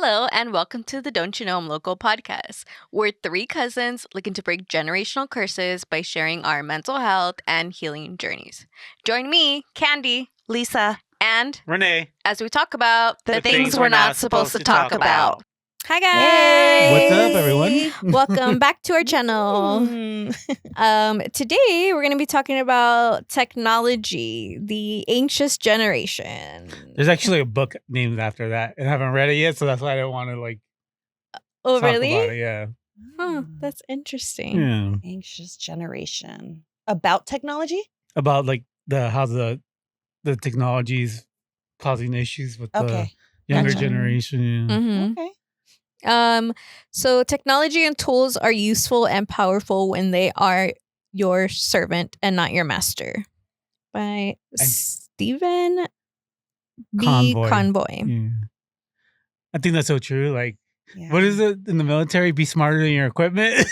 Hello, and welcome to the Don't You Know I'm Loco podcast. We're three cousins looking to break generational curses by sharing our mental health and healing journeys. Join me, Candy, Lisa, and Rene, as we talk about the things we're not supposed to talk about. Hi guys! What's up, everyone? Welcome back to our channel. Today we're going to be talking about technology, the anxious generation. There's actually a book named after that, and I haven't read it yet, so that's why I don't want to Oh, talk really? about it. Yeah. Huh, that's interesting. Yeah. Anxious generation about technology. About how the technology's causing issues with the younger Gotcha. generation. Yeah. Mhm. Okay. So technology and tools are useful and powerful when they are your servant and not your master. By Stephen B. Convoy. Yeah. I think that's so true. Like, Yeah. what is it in the military? Be smarter than your equipment.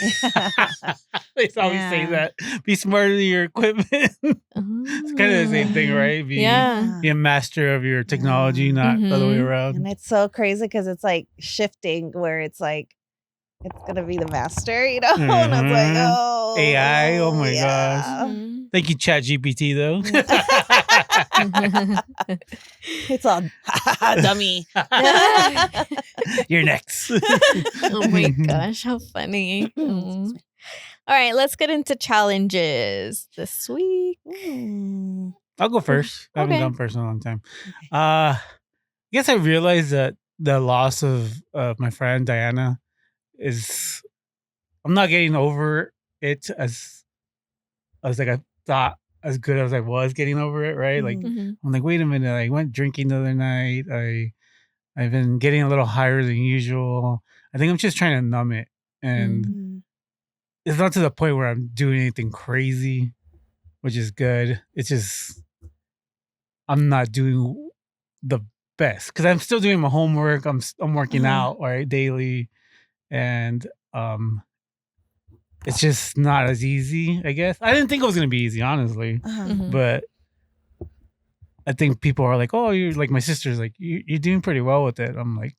They always say that. Be smarter than your equipment. It's kind of the same thing, right? Be a master of your technology, not the other way around. And it's so crazy because it's like shifting where it's like it's gonna be the master, you know? And it's like, oh, AI. Oh my gosh. Mhm. Thank you, ChatGPT, though. It's all dummy. You're next. Oh my gosh, how funny. Mm. All right, let's get into challenges this week. I'll go first. I haven't Okay. gone first in a long time. I guess I realized that the loss of my friend Diana is, I'm not getting over it as like I thought, as good as I was getting over it, right? Like, Mhm. I'm like, wait a minute, I went drinking the other night. I've been getting a little higher than usual. I think I'm just trying to numb it. And it's not to the point where I'm doing anything crazy, which is good. It's just I'm not doing the best because I'm still doing my homework. I'm working out right daily, and it's just not as easy. I guess I didn't think it was gonna be easy, honestly, Mhm. but I think people are like, "Oh, you're like," my sister's like, "You're doing pretty well with it." I'm like,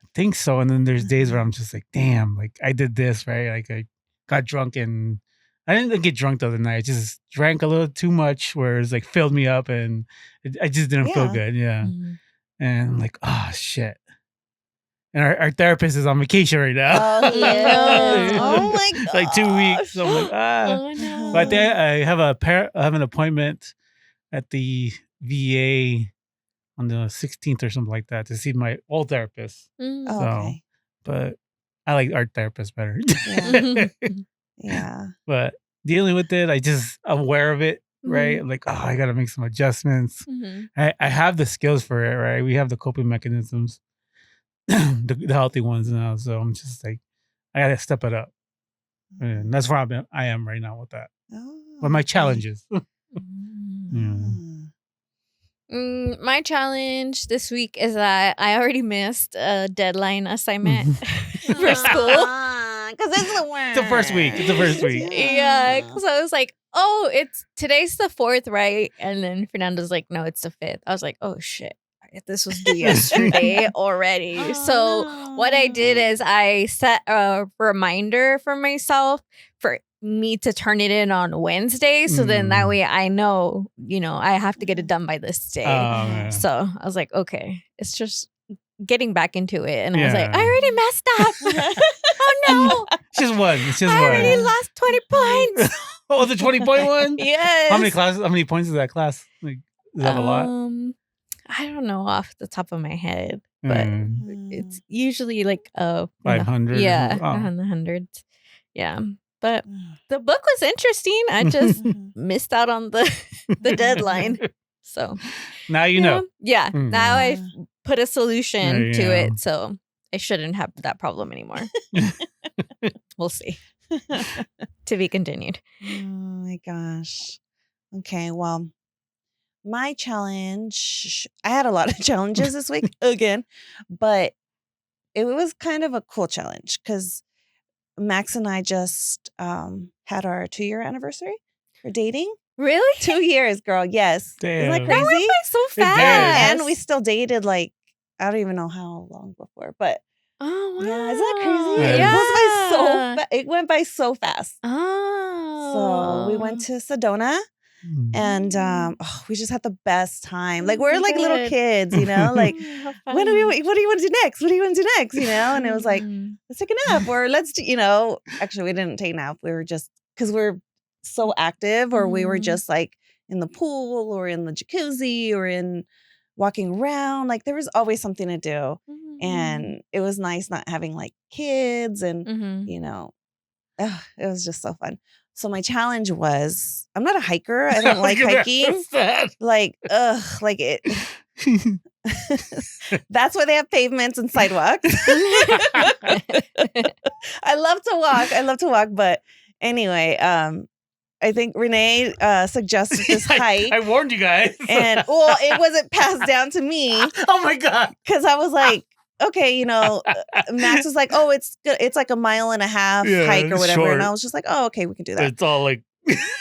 "I think so." And then there's days where I'm just like, "Damn, like I did this right." Like I got drunk and I didn't get drunk the other night. I just drank a little too much, where it's like filled me up, and I just didn't feel good. Yeah, Mhm. and I'm like, "Oh shit." And our therapist is on vacation right now. Oh, yeah. Oh my god. Like 2 weeks. So I'm like, Oh no. But then I have I have an appointment at the VA on the 16th or something like that to see my old therapist. Mm. Oh, So, okay. but I like our therapist better. Yeah. Yeah. But dealing with it, I just aware of it, right? Mhm. Like, oh, I got to make some adjustments. Mhm. I have the skills for it, right? We have the coping mechanisms, the healthy ones now. So I'm just like, I got to step it up. And that's where I am right now with that. Oh, But my okay. challenges. My challenge this week is that I already missed a deadline assignment for school. Because it's the worst. It's the first week. It's the first week. Yeah, because I was like, oh, today's the 4th, right? And then Fernando's like, no, it's the 5th. I was like, oh shit, this was due yesterday already. Oh, so what I did is I set a reminder for myself for me to turn it in on Wednesday. So then that way I know, I have to get it done by this day. Yeah. So I was like, okay, it's just getting back into it. And I was like, Yeah. I already messed up. Oh no. It's just one. It's just I one. already lost 20 points. Oh, the 20-point one? Yes. How many points is that class? Like, is that a lot? I don't know off the top of my head, but it's usually like 500. Yeah, Oh. in the hundreds. Yeah. But the book was interesting. I just missed out on the deadline. So Now you know. Yeah. Now I've put a solution There to you it. go. So I shouldn't have that problem anymore. We'll see. To be continued. Oh my gosh. Okay, well, my challenge, I had a lot of challenges this week again, but it was kind of a cool challenge because Max and I just had our 2-year anniversary for dating. Really? 2 years, girl. Yes. Isn't that Damn. crazy? So did. fast. And we still dated like, I don't even know how long before, but Oh, wow. Yeah, isn't that crazy? Yeah. It went by so fast. Oh. So we went to Sedona. And we just had the best time. Like Oh we're my like little God. kids, you know. Like How what do fun. you want to do next? What do you want to do next? You know. And it was like, Mm. let's take a nap, or let's do, you know. Actually, we didn't take a nap. We were just because we're so active, or we were Mhm. just like in the pool, or in the jacuzzi, or in walking around. Like there was always something to do, and it was nice not having like kids, and Mhm. you know, it was just so fun. So my challenge was, I'm not a hiker. I don't like hiking. Like, like it. That's why they have pavements and sidewalks. I love to walk. But anyway, I think Rene suggested this hike. I warned you guys. And well, it wasn't passed down to me. Oh my God. Because I was like, okay, you know, Max was like, oh, it's good. It's like a 1.5 mile hike or whatever. short. And I was just like, oh, okay, we can do that. It's all like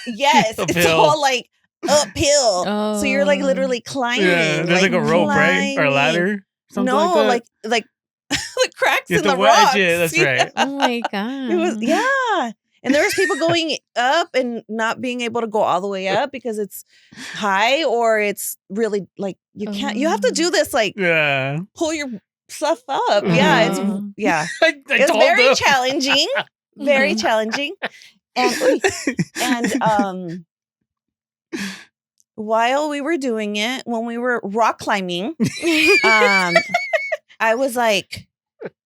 Yes, it's uphill. all like uphill. So you're like Oh. literally climbing. Yeah, there's like a rope, right? Or a climbing. ladder. Something No, like that. like the cracks You in have the to wedge rocks. it. That's right. Oh my God. It was and there was people going up and not being able to go all the way up because it's high, or it's really like you can't. You have to do this like Yeah. pull your stuff up. Yeah, it's Mhm. I it's told very them. challenging. Very Mhm. challenging. And while we were doing it, when we were rock climbing, I was like,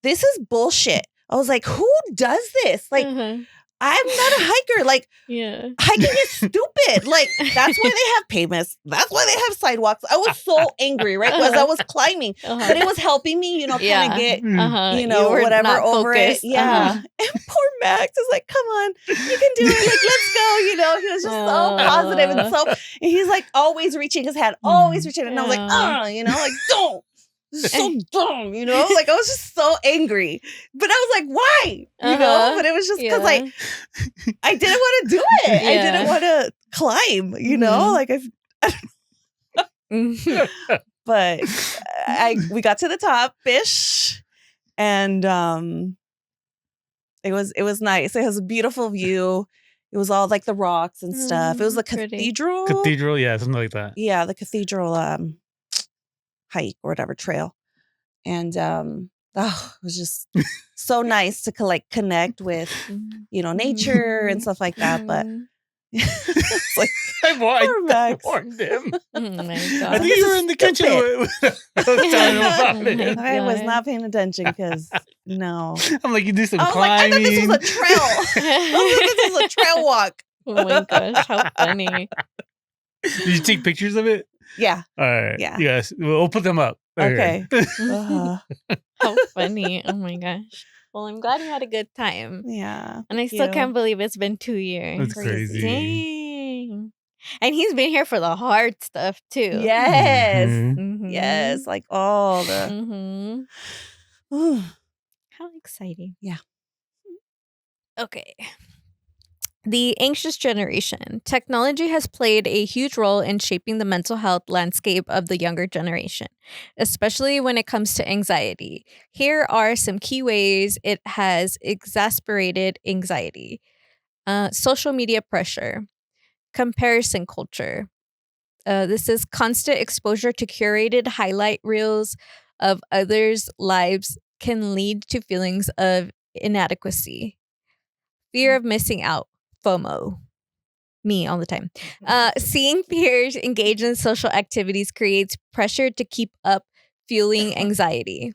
this is bullshit. I was like, who does this? Like, Mhm. I'm not a hiker. Like, Yeah. hiking is stupid. Like, that's why they have pavements. That's why they have sidewalks. I was so angry, right? Because I was climbing, Uh-huh. but it was helping me, you know, kind Yeah. of get, Uh-huh. you know, were whatever not over focused. it. Yeah. Uh-huh. And poor Max is like, come on, you can do it. Like, let's go. You know, he was just so positive and so, and he's like always reaching his hand, always reaching. And I was like, Yeah. you know, like, don't. This is so dumb, you know? Like, I was just so angry. But I was like, why? You know? Uh-huh. But it was just because, Yeah. like, I didn't want to do it. I Yeah. didn't want to climb, you know? Mhm. Like, Mhm. but we got to the top ish, and it was nice. It has a beautiful view. It was all like the rocks and stuff. It was the Pretty. cathedral. Cathedral, yeah, something like that. Yeah, the cathedral hike or whatever trail. And it was just so nice to like connect with, you know, nature and stuff like that. But it's like, poor Max. warned him. Oh my I God. think you were in the kitchen. I was telling him about Oh my it. I was God. not paying attention because no. I'm like, you do some I was like, I climbing. thought this was a trail. I thought this was a trail walk. Oh my gosh, how funny. Did you take pictures of it? Yeah. All right. Yeah. Yes. We'll put them up. Okay. How funny. Oh my gosh. Well, I'm glad you had a good time. Yeah. And I still can't believe it's been 2 years. That's crazy. Dang. And he's been here for the hard stuff too. Yes. Mhm. Mhm. Yes. Like all the. Mhm. Ooh. How exciting. Yeah. Okay. The anxious generation. Technology has played a huge role in shaping the mental health landscape of the younger generation, especially when it comes to anxiety. Here are some key ways it has exacerbated anxiety. Social media pressure, comparison culture. This is constant exposure to curated highlight reels of others' lives can lead to feelings of inadequacy. Fear of missing out, FOMO. Me all the time. Seeing peers engage in social activities creates pressure to keep up, fueling anxiety.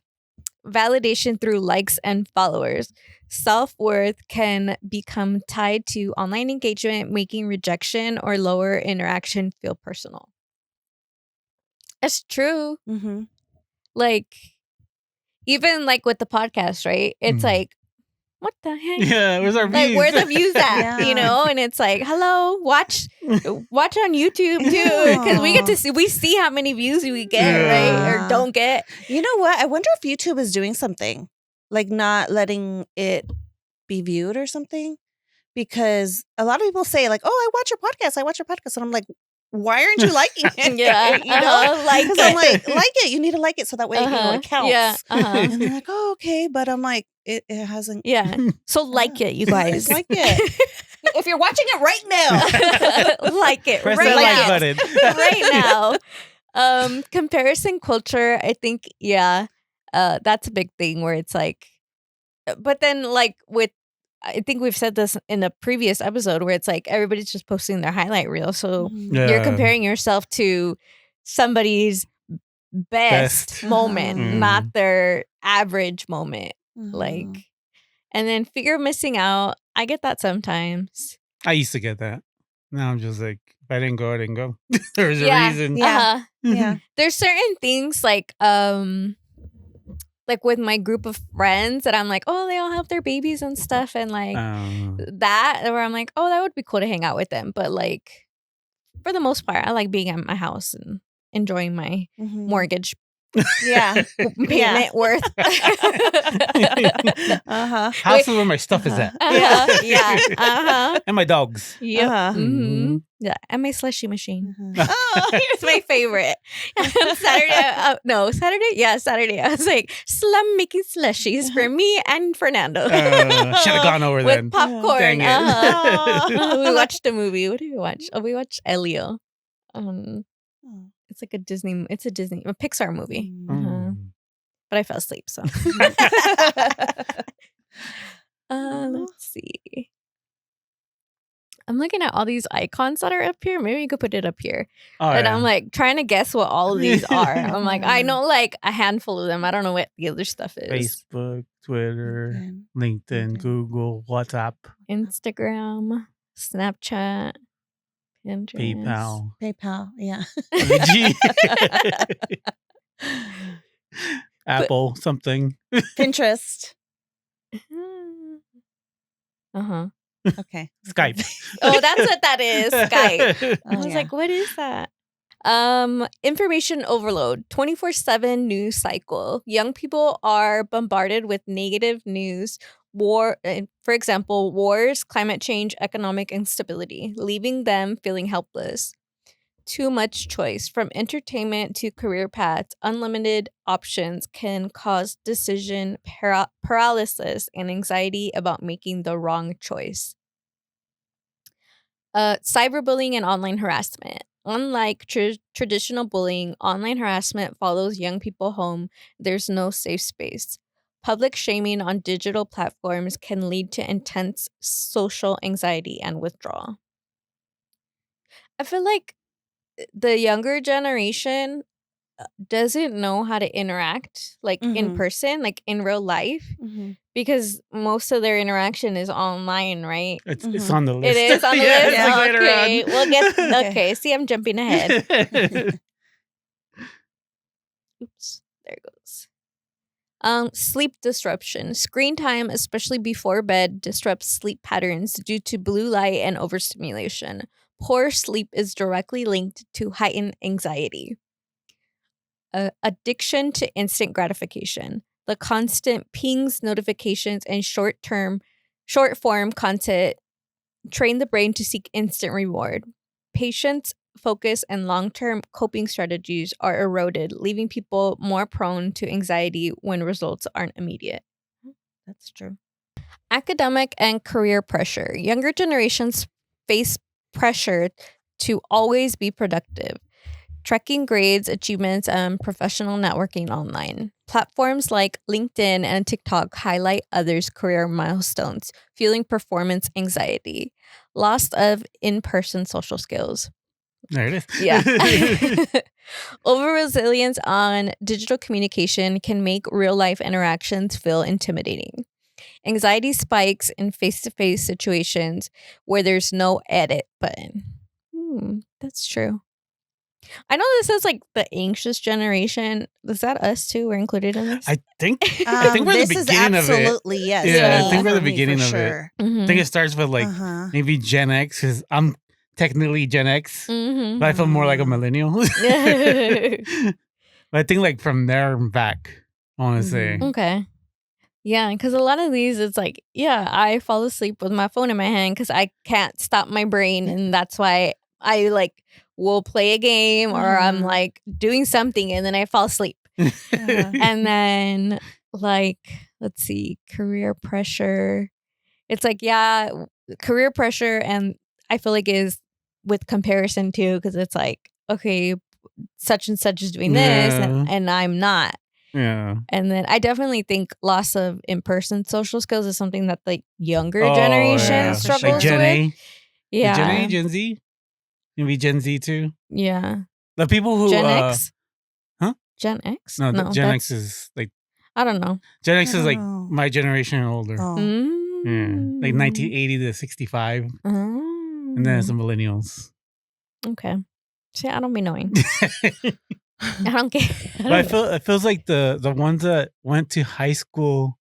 Validation through likes and followers. Self-worth can become tied to online engagement, making rejection or lower interaction feel personal. It's true. Mm-hmm. Like, even like with the podcast, right? It's like, what the heck? Yeah, where's our views? Like, where the views at? Yeah. You know, and it's like, hello, watch on YouTube too, because we get to see how many views we get, right, Yeah. or don't get. You know what? I wonder if YouTube is doing something like not letting it be viewed or something. Because a lot of people say like, "Oh, I watch your podcast. I watch your podcast," and I'm like, why aren't you liking it? Yeah, You know, like because I'm like it. You need to like it so that way it counts. Yeah, And they're like, oh, okay, but I'm like, it hasn't. yeah. So like it, you guys. Like it. If you're watching it right now, like it Press right that now. like button. Right now. Comparison culture, I think, that's a big thing where it's like, but then like I think we've said this in a previous episode where it's like everybody's just posting their highlight reel. So Mhm. you're comparing yourself to somebody's best Best. moment, Uh-huh. not their average moment. Like, Mhm. and then fear of missing out. I get that sometimes. I used to get that. Now I'm just like, if I didn't go, I didn't go. There's a Yeah. reason. Yeah. Uh-huh. Yeah. There's certain things like with my group of friends that I'm like, oh, they all have their babies and stuff, and like that, where I'm like, oh, that would be cool to hang out with them. But like, for the most part, I like being at my house and enjoying my Mhm. mortgage Yeah. payment worth. House is where my stuff is at. Yeah. And my dogs. Yep. Uh-huh. Mm-hmm. Yeah, and my slushy machine. Oh, It's my favorite. Saturday. Yeah, Saturday. I was like, making slushies for me and Fernando. Should have gone over With then. popcorn. Dang it. We watched a movie. What did we watch? Oh, we watched Elio. It's like a Pixar movie. But I fell asleep, so. Let's see. I'm looking at all these icons that are up here. Maybe you could put it up here. And I'm like trying to guess what all of these are. I'm like, I know like a handful of them. I don't know what the other stuff is. Facebook, Twitter, LinkedIn, Google, WhatsApp, Instagram, Snapchat, Pinterest. PayPal, yeah. Apple, something. Pinterest. Uh-huh. Okay. Skype. Oh, that's what that is. Skype. I was yeah. like, what is that? Information overload, 24/7 news cycle. Young people are bombarded with negative news, for example, wars, climate change, economic instability, leaving them feeling helpless. Too much choice, from entertainment to career paths, unlimited options can cause decision paralysis and anxiety about making the wrong choice. Cyberbullying and online harassment. Unlike traditional bullying, online harassment follows young people home. There's no safe space. Public shaming on digital platforms can lead to intense social anxiety and withdrawal. I feel like the younger generation doesn't know how to interact like in person, like in real life, because most of their interaction is online, right? It's on the list. It is on the Yeah, list. it's like later Okay, on. we'll get. Okay, see, I'm jumping ahead. Oops, there it goes. Sleep disruption. Screen time, especially before bed, disrupts sleep patterns due to blue light and overstimulation. Poor sleep is directly linked to heightened anxiety. Addiction to instant gratification. The constant pings, notifications, and short form content train the brain to seek instant reward. Patience, focus, and long-term coping strategies are eroded, leaving people more prone to anxiety when results aren't immediate. That's true. Academic and career pressure. Younger generations face pressure to always be productive, tracking grades, achievements, and professional networking online. Platforms like LinkedIn and TikTok highlight others' career milestones, fueling performance anxiety, loss of in-person social skills. There it is. Yeah. Over-resilience on digital communication can make real-life interactions feel intimidating. Anxiety spikes in face-to-face situations where there's no edit button. That's true. I know this is like the anxious generation. Is that us too? We're included in this? I think we're this the is beginning of it. absolutely yes. Yeah, I think we're for the me, beginning for of sure. it. I think it starts with like maybe Gen X, because I'm technically Gen X, but I feel more like a millennial. But I think like from there back, I want to say. Okay. Yeah, because a lot of these, it's like, yeah, I fall asleep with my phone in my hand because I can't stop my brain. And that's why I like we'll play a game or I'm Mhm. like doing something and then I fall asleep. And then like, let's see, career pressure. It's like, yeah, career pressure, and I feel like is with comparison too, because it's like, okay, such and such is doing this Yeah. and I'm not. Yeah. And then I definitely think loss of in-person social skills is something that the younger Oh, generation yeah, for struggles Like Gen with. A. Yeah. Gen A, Gen Z? Maybe Gen Z too. Yeah. The people who Gen X? huh? Gen X? No, Gen X that's, is like I don't know. Gen X I is don't like know. my generation and older. Oh. Yeah. Like Mm. 1980 to 65. And then some millennials. Okay. See, I don't be knowing. I don't care. But it feels like the ones that went to high school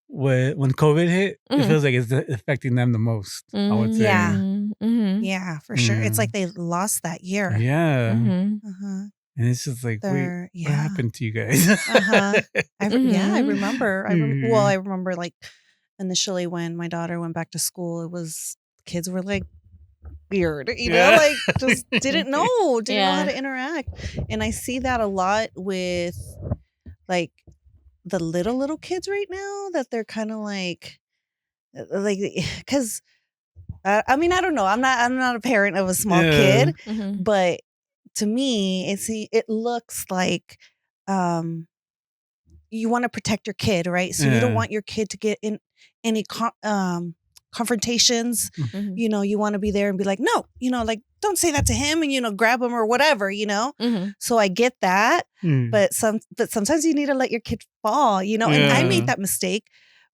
when COVID hit, it Mhm. feels like it's affecting them the most. I would say. Yeah. Mm-hmm. Yeah, for sure. It's Yeah. like they lost that year. Yeah. Mm-hmm. Uh-huh. And it's just like, wait, They're what happened to you guys? Uh-huh. Yeah, I Mhm. remember. Mhm. I remember like initially when my daughter went back to school, it was kids were like weird, Yeah. like just didn't know how Yeah. to interact. And I see that a lot with like the little kids right now that they're kind of like because I mean, I don't know. I'm not a parent of a small Yeah. kid, Mm-hmm. but to me, it looks like you want to protect your kid, right? So you don't Yeah. want your kid to get in any confrontations. Mm-hmm. You want to be there and be like, no, like don't say that to him, and grab him or whatever. Mm-hmm. So I get that, Mm. but sometimes you need to let your kid fall. And I Yeah. made that mistake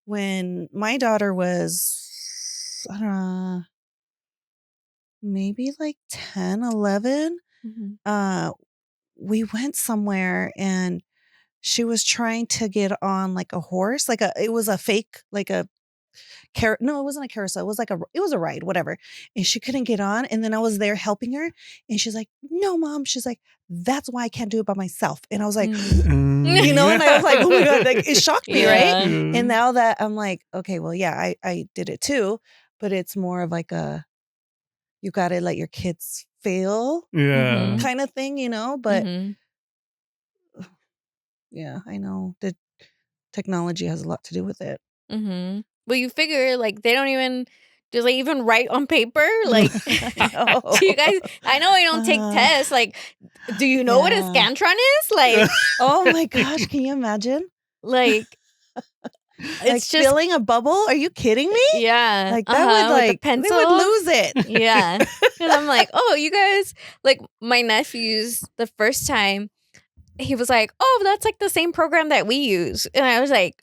when my daughter was, I don't know, maybe like 10, 11. Mm-hmm. We went somewhere and she was trying to get on like a horse, it was a fake, like a no, it wasn't a carousel. It was it was a ride, whatever. And she couldn't get on. And then I was there helping her. And she's like, no, mom. She's like, that's why I can't do it by myself. And I was like, Mm. and I was like, oh my God, like it shocked me, right? Yeah. And now that I'm like, okay, well, yeah, I did it too. But it's more of like you got to let your kids fail Yeah. Mhm. kind of thing, But Mhm. yeah, I know that technology has a lot to do with it. Mhm. Well, you figure like they don't even do they even write on paper? Like, do you guys? I know I don't take tests. Like, do you know what a Yeah. scantron is? Like, Oh my gosh, can you imagine? like Like it's just filling a bubble? Are you kidding me? yeah. Like that would with the like they pencil. would lose it. Yeah, because I'm like, oh, you guys like my nephew's the first time he was like, oh, that's like the same program that we use, and I was like,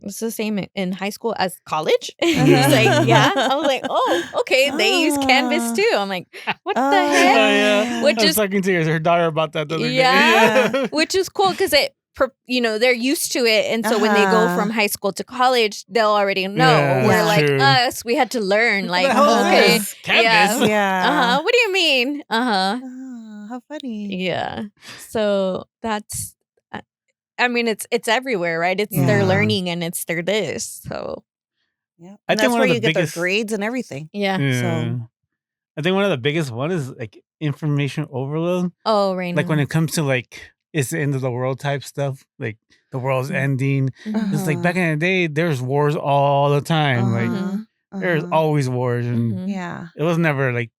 it's the same in high school as college. And he's like, yeah. I was like, oh, okay. They use Canvas too. I'm like, what the Oh heck? yeah. Which I was is talking to her daughter about that the other Yeah. day. which is cool because they're used to it, and so when they go Uh-huh. from high school to college, they'll already know. Yeah, Where that's like true. us, we had to learn. What Like, the hell is okay, this? Canvas? Yeah. What do you mean? How funny. Yeah. So that's. I mean, it's everywhere, right? It's their Yeah. learning and it's their this. So Yeah. I And think that's one where of the you get their biggest grades and everything. yeah. Yeah. So- I think one of the biggest one is like information overload. Oh, Rene. Like when it comes to like it's the end of the world type stuff, like the world's Mm. ending. Mhm. It's like back in the day, there's wars all the time. Like Uh-huh. there's Uh-huh. always wars, and Mhm. Yeah. it was never like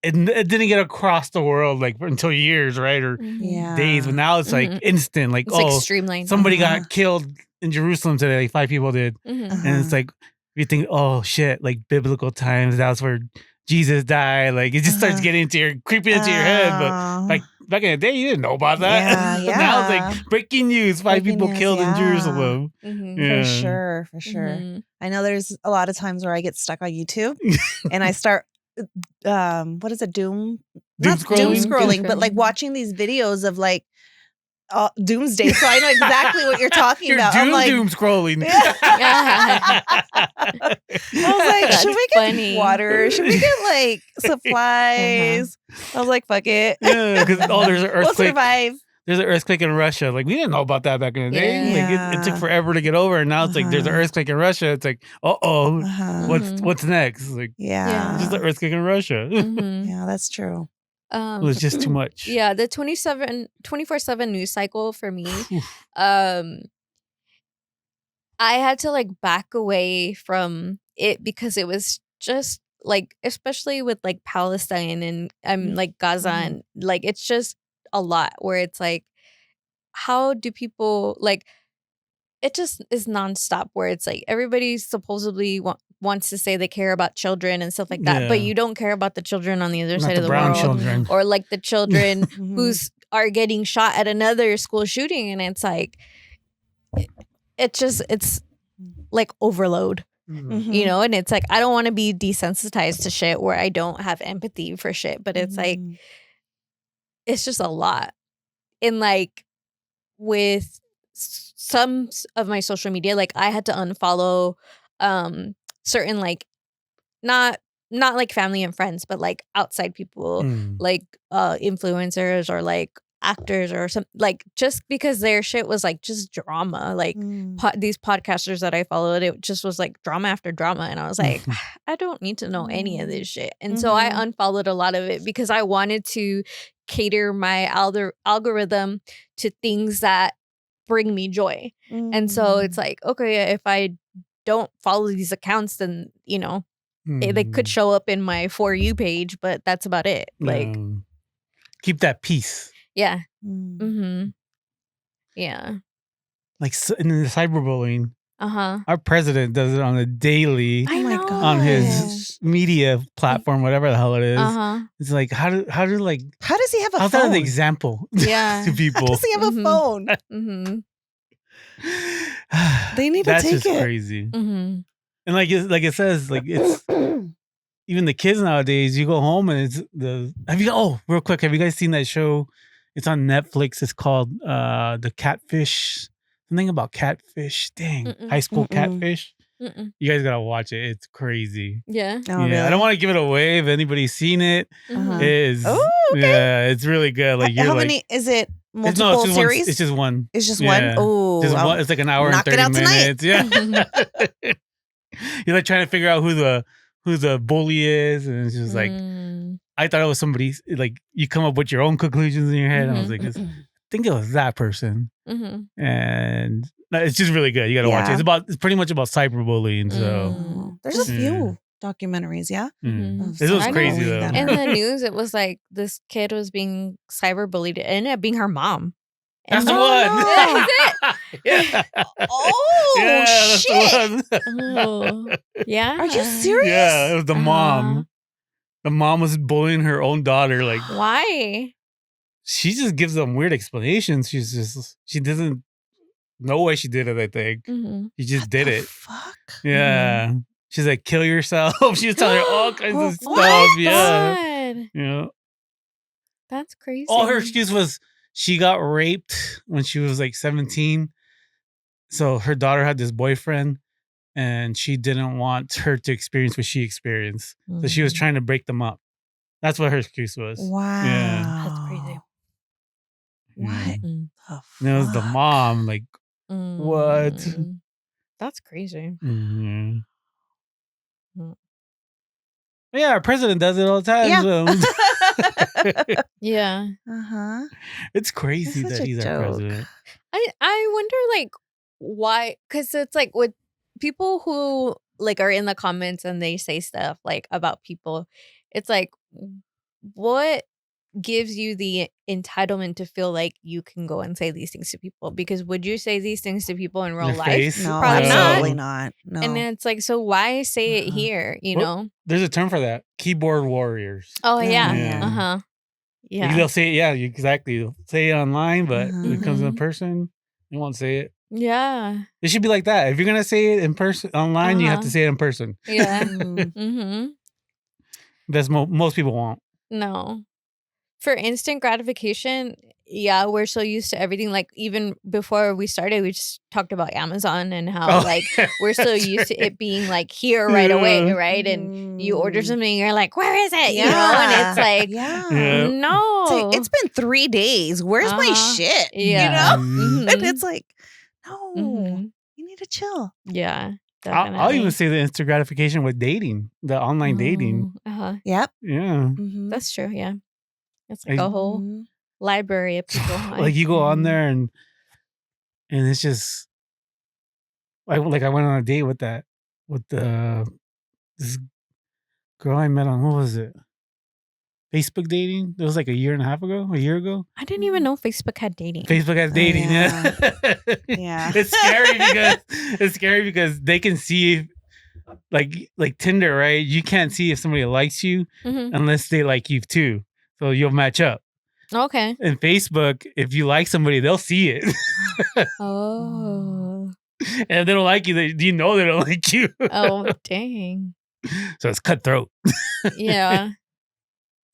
it didn't get across the world like until years, right, or Mhm. Yeah. days. But now it's like Mhm. instant. Like It's like oh, streamlined. somebody Uh-huh. got killed in Jerusalem today. Like 5 people did, Mhm. and it's like you think, oh shit, like biblical times. That's where Jesus died. Like it just starts Uh-huh. getting creeping into your head. But like back in the day, you didn't know about that. Yeah, Now it's yeah. like breaking news: 5 Breaking people news, killed in yeah. Jerusalem. Mhm. Yeah. For sure. Mhm. I know there's a lot of times where I get stuck on YouTube and I start what is it, Doom not doom scrolling? scrolling, but like Doom scrolling. watching these videos of like doomsday. So I know exactly what you're talking You're about. I'm like, doom scrolling. I was like, That's should we get funny. water? Should we get like supplies? I was like, fuck it. Yeah, because there's an We'll earthquake. survive. There's an earthquake in Russia. Like we didn't know about that back in the day. Yeah. Like it took forever to get over, and now it's like there's an Uh-huh. earthquake in Russia. It's like, oh, Uh-huh. what's Mhm. what's next? Like Yeah. it's just an earthquake in Russia. Mhm. Yeah, that's true. It was just too much. Yeah, the 24/7 news cycle for me, Oof. I had to like back away from it because it was just like, especially with like Palestine and like Gaza and like it's just a lot where it's like, how do people like it just is nonstop where it's like everybody supposedly wants to say they care about children and stuff like that, but Yeah. you don't care about the children on the other Not side the of the brown world, children. or like the children Mhm. who's are getting shot at another school shooting, and it's like it's like overload, Mm. you know, and it's like I don't want to be desensitized to shit where I don't have empathy for shit, but it's like it's just a lot. And like with some of my social media, like I had to unfollow certain like not like family and friends, but like outside people, Mm. like influencers or like actors or some, like just because their shit was like just drama, like these podcasters that I followed, it just was like drama after drama, and I was like, I don't need to know any of this shit. And so I unfollowed a lot of it because I wanted to cater my algorithm to things that bring me joy. And so it's like, okay, if I don't follow these accounts, then you know they could show up in my For You page, but that's about it. Like, keep that peace. yeah. Mm-hmm. Yeah. Like in the cyberbullying, Uh-huh. our president does it on a daily I know. on his media platform, whatever the hell it is. Uh-huh. It's like how do like how does he have a how's phone? that an example Yeah. to How people? does he have a phone? Mm-hmm. They need to That's take just it. crazy. Mm-hmm. And like it says, like it's even the kids nowadays. You go home and it's real quick, have you guys seen that show? It's on Netflix. It's called the Catfish. Something about catfish. Dang, high school catfish. You guys gotta watch it. It's crazy. Yeah. Oh, yeah, really? I don't want to give it away if anybody's seen it. Mhm. It is. Oh, okay. Yeah, it's really good. Like you're How like, many is it? it's Multiple just series? One, it's just one. It's just Yeah. one. Oh, Just one. It's like an hour and knock it 30 out tonight. minutes. Yeah. You're like trying to figure out who the bully is, and it's just like I thought it was somebody. Like you come up with your own conclusions in your head, and I was like, I think it was that person, and it's just really good. You got to watch it. It's pretty much about cyberbullying. So there's a few documentaries. Yeah, this was crazy though. In the news, it was like this kid was being cyberbullied. It ended up being her mom. That's the one. That's it. Yeah. Oh, yeah, that's shit. the one. Oh, yeah. Are you serious? Yeah, it was the mom. The mom was bullying her own daughter. Like, why? she just gives them weird explanations. She doesn't know why she did it. I think she just did it. Fuck. Yeah. She's like, kill yourself. She was telling her all kinds of stuff. What? Yeah. God. Yeah. That's crazy. All her excuse was she got raped when she was like 17. So her daughter had this boyfriend and she didn't want her to experience what she experienced. So she was trying to break them up. That's what her excuse was. Wow. Yeah. That's crazy. What? And the it was the fuck? mom. Like, what? That's crazy. Mm-hmm. Yeah, our president does it all the time. Yeah. So. Yeah. It's crazy That's that such a he's our joke. president. I wonder like why, because it's like with people who like are in the comments and they say stuff like about people, it's like what gives you the entitlement to feel like you can go and say these things to people? Because would you say these things to people in real Your life? face? No, Probably absolutely not. not. No. And then it's like, so why say it here? You Well, know? There's a term for that. Keyboard warriors. Oh yeah. Yeah. Uh-huh. Like, Yeah. they'll say it, exactly. They'll say it online, but when it comes in person, they won't say it. Yeah. It should be like that. If you're gonna say it in person online, you have to say it in person. Yeah. Mm. That's most people won't. No. For instant gratification, yeah, we're so used to everything. Like even before we started, we just talked about Amazon and how like we're so used to it being like here right away, right? And you order something, you're like, where is it? You know, and it's like, Yeah. no, It's like, it's been 3 days. Where's my shit? Yeah. You know? And it's like, no, Mhm. you need to chill. Yeah. I'll even say the instant gratification with dating, the online dating. Uh-huh. Yep. Yeah. Mhm. That's true. Yeah. It's like a whole Mhm. library of people. Like you go on Mhm. there and it's just I went on a date with this girl I met on, what was it? Facebook dating? It was like a year ago. I didn't even know Facebook had dating. Facebook has Oh, dating. yeah. Yeah. Yeah. It's scary because they can see like Tinder, right? You can't see if somebody likes you Mhm. unless they like you too. So you'll match up. Okay. And Facebook, if you like somebody, they'll see it. Oh. And if they don't like you, you know they don't like you. Oh, dang. So it's cutthroat. Yeah.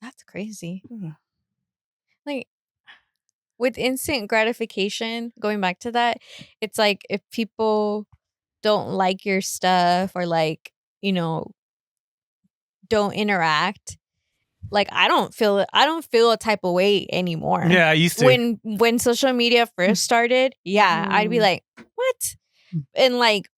That's crazy. Like with instant gratification, going back to that, it's like if people don't like your stuff or like, don't interact, like I don't feel a type of way anymore. Yeah, I used to. When social media first started, yeah, I'd be Mhm. like, what? And like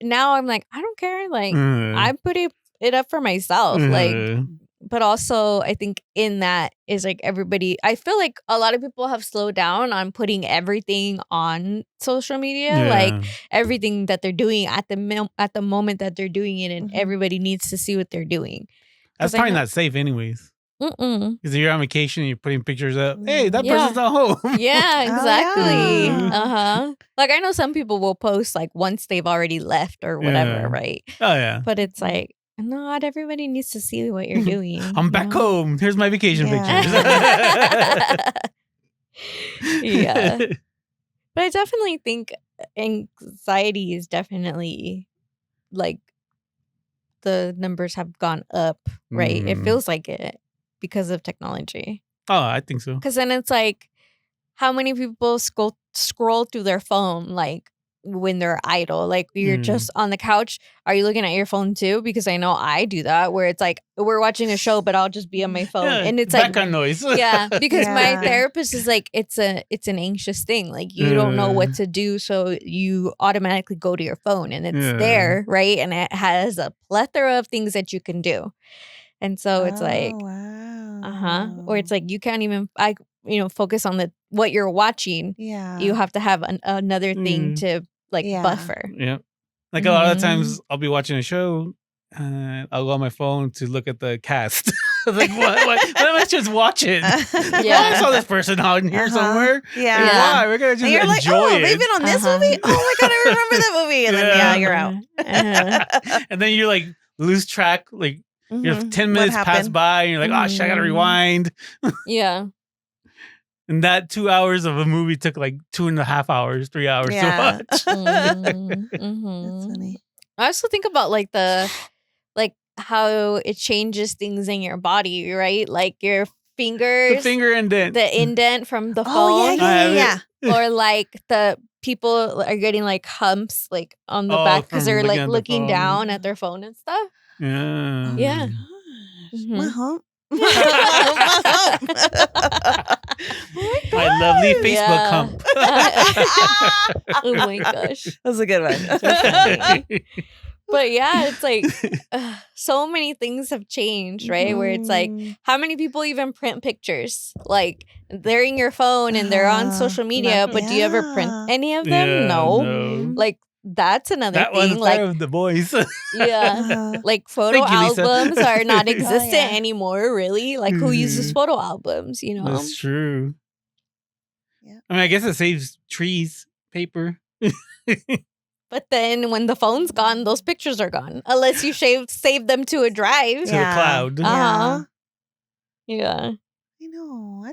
now I'm like, I don't care. Like I put it up for myself. Like, but also I think in that is like I feel like a lot of people have slowed down on putting everything on social media, like everything that they're doing at the moment that they're doing it, and Mhm. everybody needs to see what they're doing. That's 'Cause I probably know- not safe anyways. Mm-mm. Because you're on vacation and you're putting pictures up. Hey, that Yeah. person's at home. Yeah, exactly. yeah. Uh-huh. Like I know some people will post like once they've already left or whatever, Yeah. right? Oh, yeah. But it's like not everybody needs to see what you're doing. I'm back home. Here's my vacation Yeah. pictures. Yeah. But I definitely think anxiety is definitely like the numbers have gone up, right? It Mm. feels like it because of technology. Oh, I think so. Because then it's like, how many people scroll through their phone like when they're idle? Like you're just on the couch. Are you looking at your phone too? Because I know I do that, where it's like we're watching a show, but I'll just be on my phone, Yeah, and it's like background noise. yeah, because my Yeah. therapist is like, it's an anxious thing. Like you don't know what to do, so you automatically go to your phone, and it's there, right? And it has a plethora of things that you can do, and so it's like, wow. or it's like you can't even focus on what you're watching. Yeah. You have to have another thing to like Yeah. buffer. Yeah. Like a lot of Mhm. times I'll be watching a show and I'll go on my phone to look at the cast. Like, what? Why don't I just watch it? Yeah. I saw this person out in here somewhere. Yeah. Like, why? We're going to just And you're like, enjoy oh, it. they've been on this Uh-huh. movie? Oh my God, I remember that movie. And then, Yeah. you're out. Uh-huh. And then you like lose track. Like, you're Mhm. 10 What minutes pass happened? by and you're like, oh, shit, I got to Mhm. rewind. Yeah. And that 2 hours of a movie took like 2.5 hours, 3 hours Yeah. to watch. Mhm. That's Mhm. funny. I also think about like how it changes things in your body, right? Like your fingers, The finger indent. the indent from the Oh, phone, yeah. or like the people are getting like humps like on the Oh, back because from they're looking like at the looking phone. down at their phone and stuff. Yeah. Yeah. Gosh, Mhm. my hump. My lovely Facebook Yeah. hump. Oh my gosh. That was a good one. funny. But yeah, it's like so many things have changed, right? Where it's like, Mhm. how many people even print pictures? Like they're in your phone and they're on social media, but do you ever print Yeah. any of them? No. Mhm. Like that's another That thing. one's Like there with the boys. yeah. Uh-huh. Like photo Thank you, Lisa. albums are not existent yeah. anymore, really. Like who uses Mhm. photo albums, you know? That's true. Yeah. I mean, I guess it saves trees, paper. But then when the phone's gone, those pictures are gone. Unless you save them to a drive. To the cloud. Uh-huh. Yeah. Yeah. I know.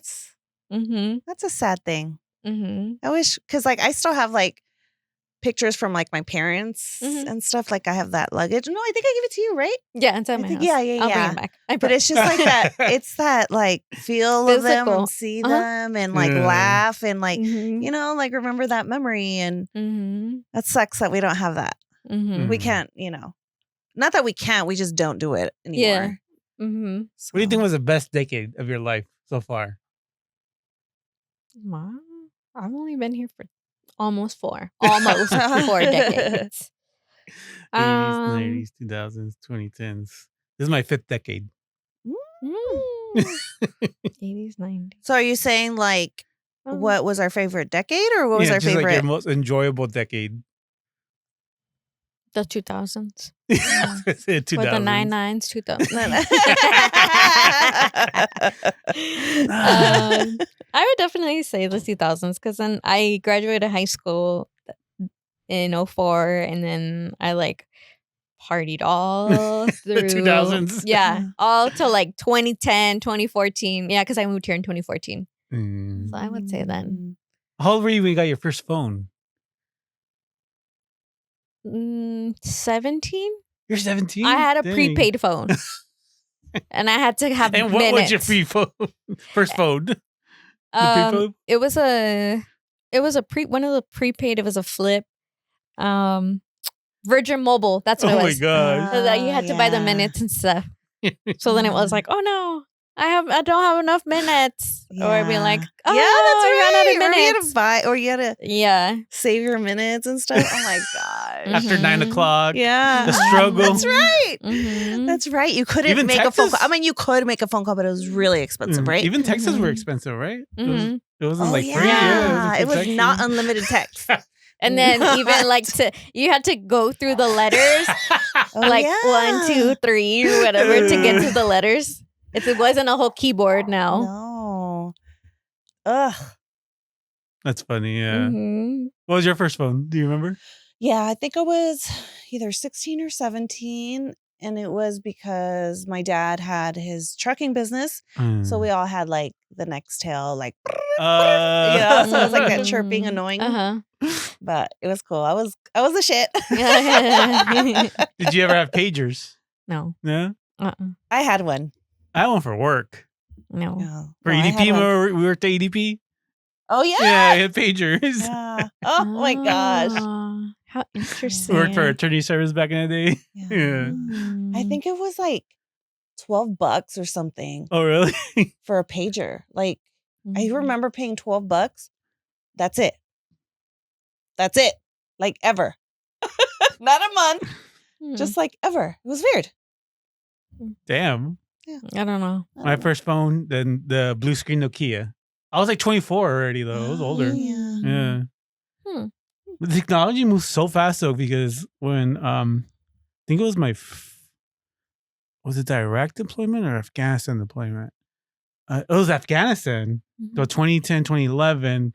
Mm-hmm. That's a sad thing. Mm-hmm. I wish, because like I still have like pictures from like my parents Mhm. and stuff. Like I have that luggage. No, I think I gave it to you, right? Yeah, it's at I my think- house. yeah, I'll yeah. bring it back. But it's just like that. It's that like feel of them Physical. and see Uh-huh. them and like Yeah. laugh and like, Mm-hmm. like remember that memory. And Mm-hmm. that sucks that we don't have that. Mm-hmm. We Mhm. can't, not that we can't, we just don't do it anymore. Yeah. Mm-hmm. What do you think was the best decade of your life so far? Wow. I've only been here for almost 4 decades. 80s, 90s, 2000s, 2010s. This is my 5th decade. Mm. 80s, 90s. So are you saying like what was our favorite decade or what was our just favorite? like your most enjoyable decade. The 2000s. I was gonna say Or the 2000s. 99s, 2000s. I would definitely say the 2000s because then I graduated high school in 04 and then I like partied all through 2000s. Yeah, all to like 2010, 2014. Yeah, because I moved here in 2014. Mm. So I would say then. How old were you when you got your first phone? 17? You're 17? I had a Dang. prepaid phone. And I had to have And what minutes. was your first phone? The prepaid? It was a one of the prepaid. It was a flip. Virgin Mobile. That's what it Oh my was. gosh. So that you had to buy the yeah. minutes and stuff. So then it was like, oh no, I don't have enough minutes. Or I'd be like, oh, yeah, that's I ran out right. of Or you had minutes. to buy, or you had to Yeah. save your minutes and stuff. Oh my god. After 9 o'clock. Yeah. The struggle. That's right. Mhm. That's right. You couldn't Even make a phone Texas? call. I mean, you could make a phone call, but it was really expensive, right? Even texts were Mhm. expensive, right? Mhm. It wasn't Oh like yeah. free. Yeah, It was free not text. unlimited text. And then even like you had to go through the letters, Oh, like yeah. 1, 2, 3, or whatever to get to the letters. If it wasn't a whole keyboard now. No. Ugh. That's funny, yeah. Mhm. What was your first phone? Do you remember? Yeah, I think I was either 16 or 17. And it was because my dad had his trucking business. So we all had like the Nextel, like, so it was like that chirping, Mhm. annoying. Uh-huh. But it was cool. I was the shit. Did you ever have pagers? No. No? I had one. I had one for work. No. No. For No, I had EDP, one. remember we worked at EDP? Oh yeah. Yeah, I had pagers. Yeah. Oh my gosh. Ah, how We interesting. worked for attorney service back in the day. Yeah. I think it was like $12 or something Oh, really? for a pager. Like I Mhm. remember paying $12. That's it. That's it. Like ever. Not a month. Hmm. Just like ever. It was weird. Damn. I don't know. My first phone, then the blue screen Nokia. I was like 24 already, though. I was older. Yeah. Yeah. Hmm. The technology moves so fast, though, because when I think it was was it Iraq deployment or Afghanistan deployment? It was Afghanistan. So 2010, 2011,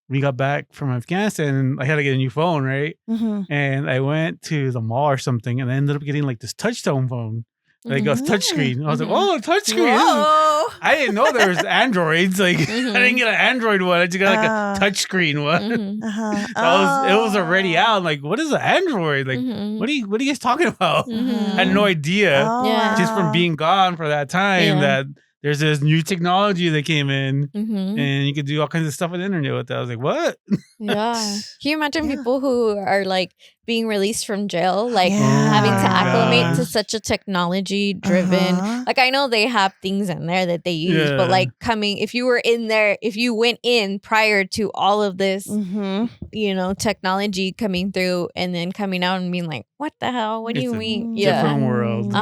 we got back from Afghanistan and I had to get a new phone, right? Mm-hmm. And I went to the mall or something and I ended up getting like this touchtone phone. Like a touchscreen. I was like, oh, a touchscreen. Whoa. I didn't know there was Androids. Like I didn't get an Android one. I just got like Ah. a touchscreen one. Mhm. Uh-huh. It was already out. I'm like, what is an Android? Like, Mhm. what are you guys talking about? Mhm. I had no idea. Oh, Yeah. Just from wow. being gone for that time Yeah. that there's this new technology that came in Mhm. and you could do all kinds of stuff on the internet with that. I was like, what? Yeah. Can you imagine Yeah. people who are like being released from jail, like Yeah. having Oh to my acclimate to gosh. such a technology driven? Uh-huh. Like I know they have things in there that they use, Yeah. but like if you were in there, if you went in prior to all of this, Mm-hmm. technology coming through and then coming out and being like, what the hell? What do It's you a mean? different world.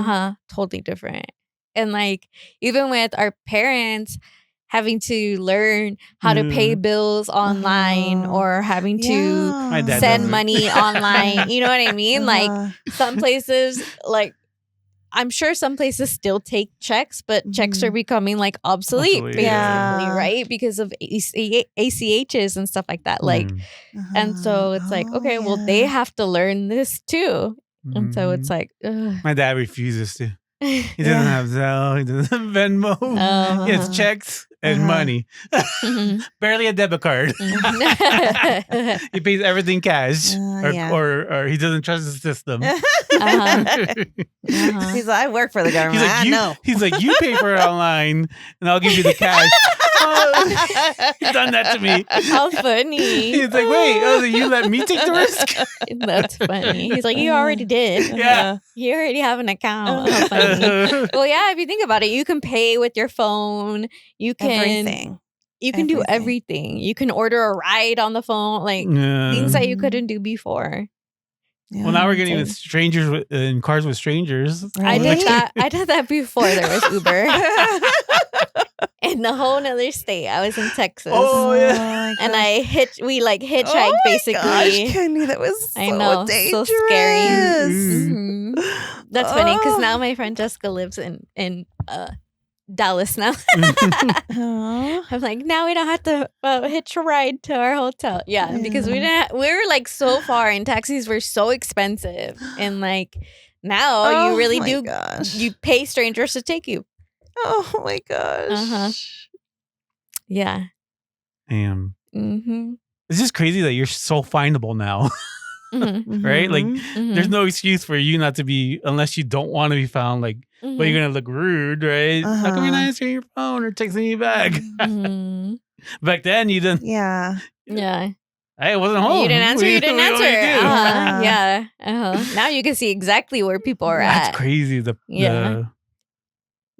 Totally different. And like even with our parents having to learn how to pay bills online or having to My dad send does it. money online, you know what I mean? Like Uh-huh. some places, like I'm sure some places still take checks, but checks are becoming like obsolete, Obsolete, basically, yeah. right? Because of ACHs and stuff like that. Like, and so it's like, Oh, okay, well, they yeah. have to learn this too. And so it's like, ugh. My dad refuses to. He doesn't Yeah. have Zelle. He doesn't have Venmo. He has Uh-huh. checks and Uh-huh. money. Barely a debit card. He pays everything cash, Yeah. or he doesn't trust the system. Uh-huh. He's like, I work for the government. I know. He's like, you pay for it online, and I'll give you the cash. He's done that to me. How funny. He's like, wait, you let me take the risk? That's funny. He's like, you already did. Yeah. You already have an account. How funny. Well, yeah, if you think about it, you can pay with your phone. You can Everything. You can do Everything. everything. You can order a ride on the phone, like Yeah. things that you couldn't do before. Well, now we're getting So- with strangers in cars with strangers. I Really? did that. I did that before there was Uber. And in a whole nother state. I was in Texas. Oh, yeah. my And gosh. we like hitchhiked Oh my basically. gosh, Candy, that was so I know, dangerous. so scary. Mhm. That's funny because Oh. now my friend Jessica lives in Dallas now. Oh. I'm like, now we don't have to hitch a ride to our hotel. Yeah, because we were like so far and taxis were so expensive. And like now you really my do gosh. you pay strangers to take you. Oh my gosh. Uh-huh. Yeah. Damn. Mm-hmm. It's just crazy that you're so findable now, Mm-hmm. right? Like, Mhm. there's no excuse for you not to be, unless you don't want to be found. Like, but you're gonna look rude, right? How come you're not answering your phone or texting me back? Mm-hmm. Back then, you didn't. Yeah. Yeah. I wasn't home. You didn't answer. What You do didn't what do you answer. do? Uh-huh. Yeah. Uh-huh. Now you can see exactly where people are That's at. crazy. Yeah.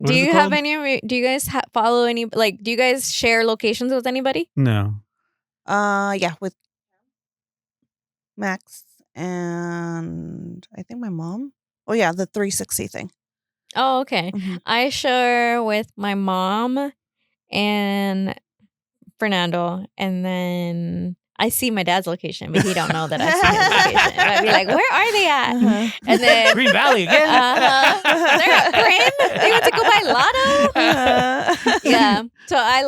What Do is it you have called? any? Do you guys follow any? Like, do you guys share locations with anybody? No. Yeah, with Max and I think my mom. Oh yeah, the 360 thing. Oh, okay. Mhm. I share with my mom and Fernando, and then I see my dad's location, but he don't know that I see his location. I'd be like, "Where are they at?" Uh-huh. And then Green Valley again. They're at Bryn? They went to go buy Lotto? Uh-huh. Yeah. So I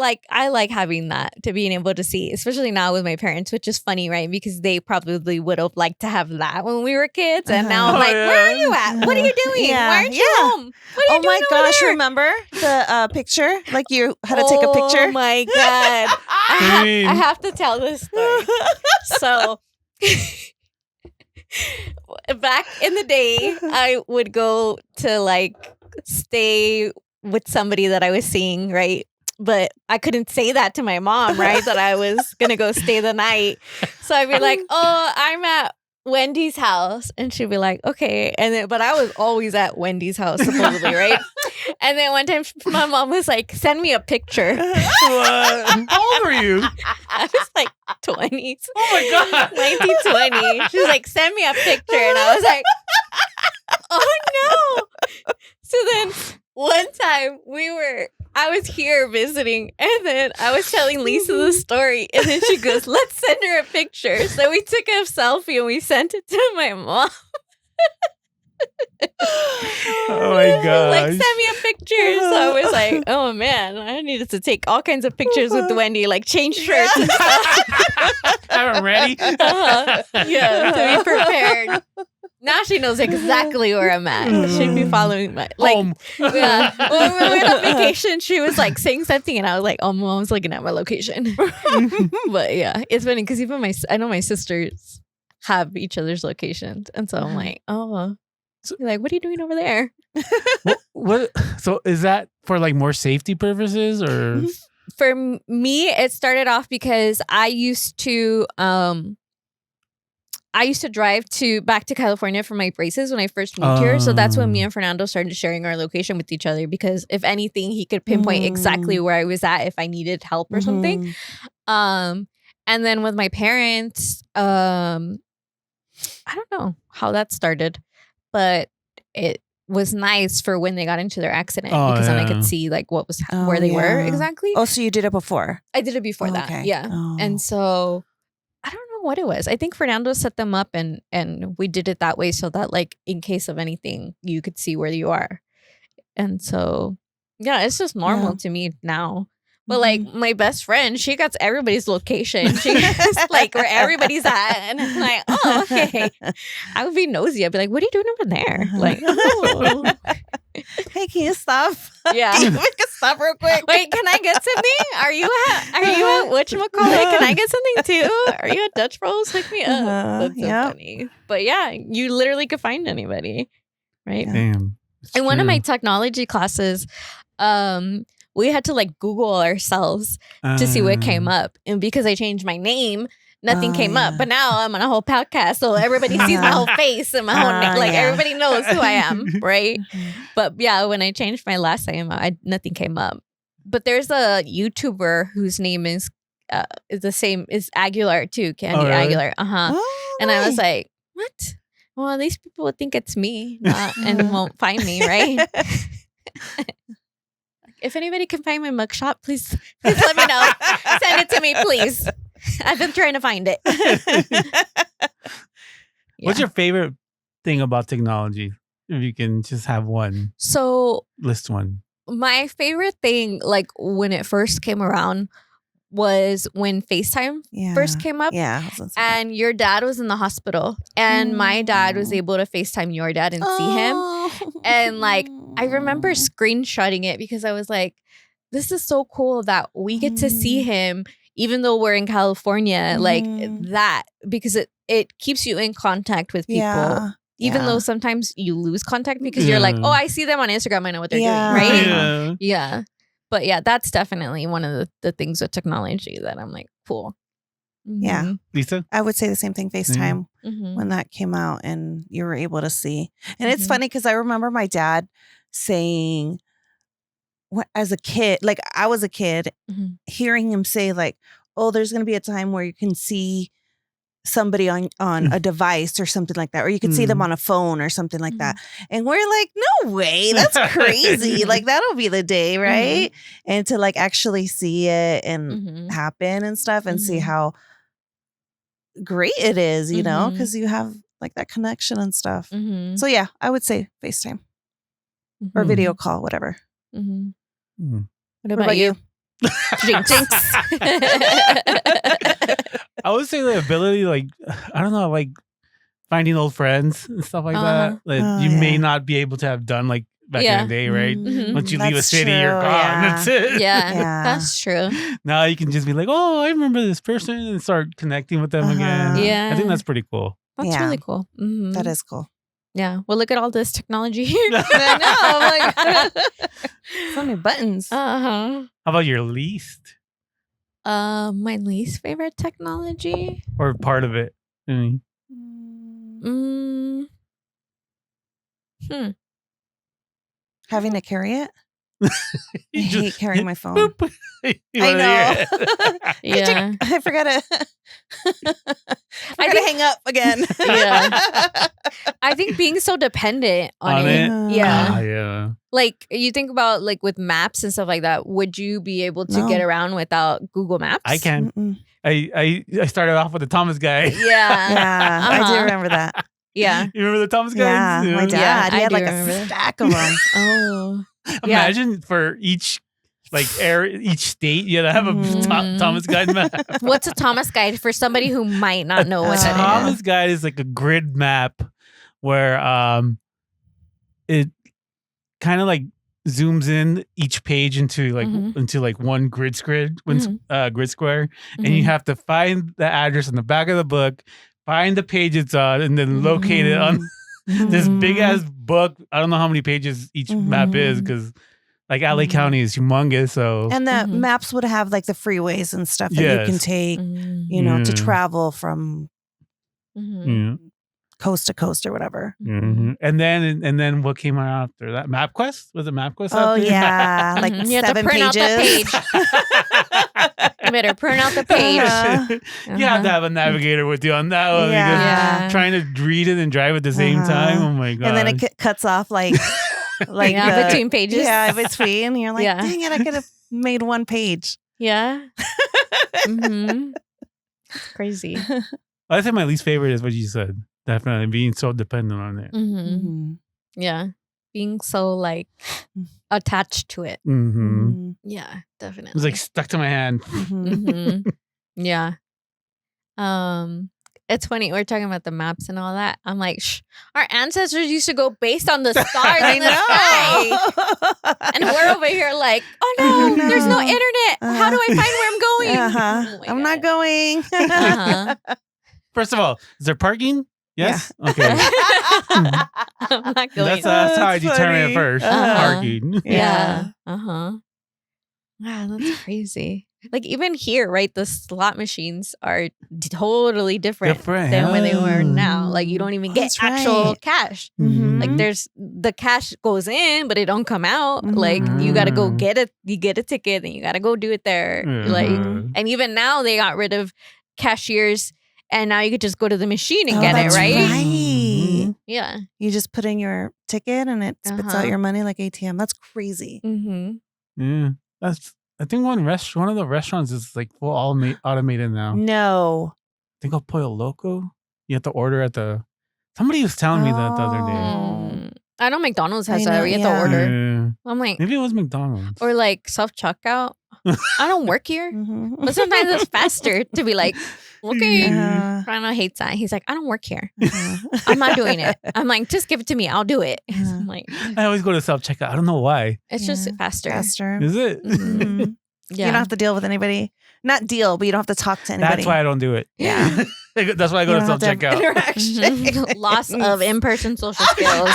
like having that, to being able to see, especially now with my parents, which is funny, right? Because they probably would have liked to have that when we were kids, and now I'm Oh, like, yeah. where are you at? What are you doing? Yeah, Why aren't you yeah. home? What are you Oh doing my over gosh, there? remember the picture? Like you had to take a picture? Oh my god! I have to tell this story. So back in the day, I would go to like stay with somebody that I was seeing, right? But I couldn't say that to my mom, right? That I was gonna go stay the night. So I'd be like, "Oh, I'm at Wendy's house," and she'd be like, "Okay." And then, but I was always at Wendy's house, supposedly, right? And then one time, my mom was like, "Send me a picture." What? How old are you? I was like 20s. Oh my god. 1920. She was like, "Send me a picture," and I was like, "Oh no!" So then one time I was here visiting, and then I was telling Lisa the story, and then she goes, "Let's send her a picture." So we took a selfie and we sent it to my mom. Oh my gosh. Like, send me a picture. So I was like, oh man, I needed to take all kinds of pictures with Wendy, like change shirts and stuff. I'm ready. Yeah, to be prepared. Now she knows exactly where I'm at. She'd be following my Home. Yeah. When we went on vacation, she was like saying something, and I was like, "Oh, mom's looking at my location." But yeah, it's funny because even I know my sisters have each other's locations, and so I'm like, "Oh." You're like, what are you doing over there? What? So is that for like more safety purposes or? For me, it started off because I used to drive back to California for my braces when I first moved here. So that's when me and Fernando started sharing our location with each other, because if anything, he could pinpoint exactly where I was at if I needed help or something. And then with my parents, I don't know how that started, but it was nice for when they got into their accident, because then I could see like what was where they were exactly. Oh, so you did it before? I did it before that. Okay. Yeah. Oh. And so I don't know what it was. I think Fernando set them up, and we did it that way so that like in case of anything, you could see where you are. And so yeah, it's just normal to me now. But like my best friend, she got everybody's location. She has like where everybody's at. And I'm like, oh, okay. I would be nosy. I'd be like, what are you doing over there? Like, oh. Hey, can you stop? Yeah. Can you make a stop real quick? Wait, can I get something? Are you at whatchamacallit? Can I get something too? Are you at Dutch Bros? Hook me up. That's so funny. But yeah, you literally could find anybody. Right? Yeah. Damn. In one of my technology classes, we had to like Google ourselves to see what came up. And because I changed my name, nothing came up. But now I'm on a whole podcast, so everybody sees my whole face and my whole name. Like everybody knows who I am, right? But yeah, when I changed my last name, nothing came up. But there's a YouTuber whose name is the same, is Aguilar too, Candy Aguilar. Oh, And I was nice. like, what? Well, these people would think it's me and won't find me, right? if anybody can find my mugshot, please let me know. Send it to me, please. I've been trying to find it. What's your favorite thing about technology? If you can just have one. So list one. My favorite thing, like when it first came around, was when FaceTime first came up. Yeah. And your dad was in the hospital. And my dad was able to FaceTime your dad and see him. And like, I remember screenshotting it because I was like, this is so cool that we get to see him even though we're in California. Like that, because it keeps you in contact with people. Yeah. Even though sometimes you lose contact because you're like, oh, I see them on Instagram. I know what they're doing, right? Yeah. But yeah, that's definitely one of the things with technology that I'm like, cool. Yeah. Lisa? I would say the same thing, FaceTime, when that came out and you were able to see. And it's funny because I remember my dad saying, as a kid, like I was a kid, hearing him say like, oh, there's going to be a time where you can see somebody on a device or something like that, or you could see them on a phone or something like that. And we're like, no way, that's crazy. Like that'll be the day, right? And to like actually see it and happen and stuff and see how great it is, you know, because you have like that connection and stuff. So yeah, I would say FaceTime or video call, whatever. What about you? Jinx. I would say the ability, like, I don't know, like finding old friends and stuff like that. Like you may not be able to have done like back in the day, right? Once you leave a city, you're gone. That's it. Yeah, that's true. Now you can just be like, oh, I remember this person and start connecting with them again. Yeah. I think that's pretty cool. That's really cool. That is cool. Yeah. Well, look at all this technology here. I know. I'm like, so many buttons. How about your least? My least favorite technology? Or part of it? Having to carry it? I You hate carrying my phone. Boop. I know. Yeah. I forgot to hang up again. Yeah. I think being so dependent on it. Yeah. Yeah. Like you think about like with maps and stuff like that, would you be able to get around without Google Maps? I can. I started off with the Thomas guy. Yeah. I do remember that. Yeah. You remember the Thomas guy? Yeah, my dad. He had like remember a stack of them. Oh. Imagine for each like area, each state, you had to have a Thomas guide map. What's a Thomas guide for somebody who might not know what that is? Thomas guide is like a grid map where it kind of like zooms in each page into like one grid square, and you have to find the address on the back of the book, find the page it's on, and then locate it on this big ass book. I don't know how many pages each map is because like LA County is humongous. So and the maps would have like the freeways and stuff that you can take, you know, to travel from coast to coast or whatever. And then what came out after that? MapQuest? Was it MapQuest? Oh yeah, like you have 7 to print pages. out the page. You better print out the page. You have to have a navigator with you on that one because trying to read it and drive at the same time. Oh my god! And then it cuts off like between pages. Yeah, between. You're like, dang it! I could have made one page. Yeah. Crazy. I think my least favorite is what you said. Definitely being so dependent on it. Yeah. Being so like attached to it. Yeah, definitely. It was like stuck to my hand. Yeah. It's funny. We're talking about the maps and all that. I'm like, our ancestors used to go based on the stars in the sky. And we're over here like, oh no, there's no internet. How do I find where I'm going? I'm not going. First of all, is there parking? Yes. Yeah. Okay. I'm not going. That's how I determine it first. Parking. Yeah. Wow, that's crazy. Like even here, right? The slot machines are totally different than when they were now. Like you don't even get actual cash. Like there's the cash goes in, but it don't come out. Like you got to go get it. You get a ticket, and you got to go do it there. Like, and even now they got rid of cashiers. And now you could just go to the machine and get it, right? Right. Yeah. You just put in your ticket and it spits out your money like ATM. That's crazy. Yeah, I think one of the restaurants is like full automated now. No. I think I'll Pollo Loco. You have to order at the. Somebody was telling me that the other day. I know McDonald's has I that know, where you have yeah. to order. Yeah. I'm like, Maybe it was McDonald's. or like self checkout. I don't work here, Mhm. but sometimes it's faster to be like, okay. Uh, Rana hates that. He's like, I don't work here. uh-huh. I'm not doing it. I'm like, just give it to me. I'll do it. Uh-huh. I'm like, I always go to self checkout. I don't know why. it's Yeah. just faster. Faster. Is it? Mhm. Yeah. You don't have to deal with anybody. Not deal, but you don't have to talk to anybody. That's why I don't do it. Yeah. That's why I go You to don't self have to have checkout. interaction. Loss of in-person social skills.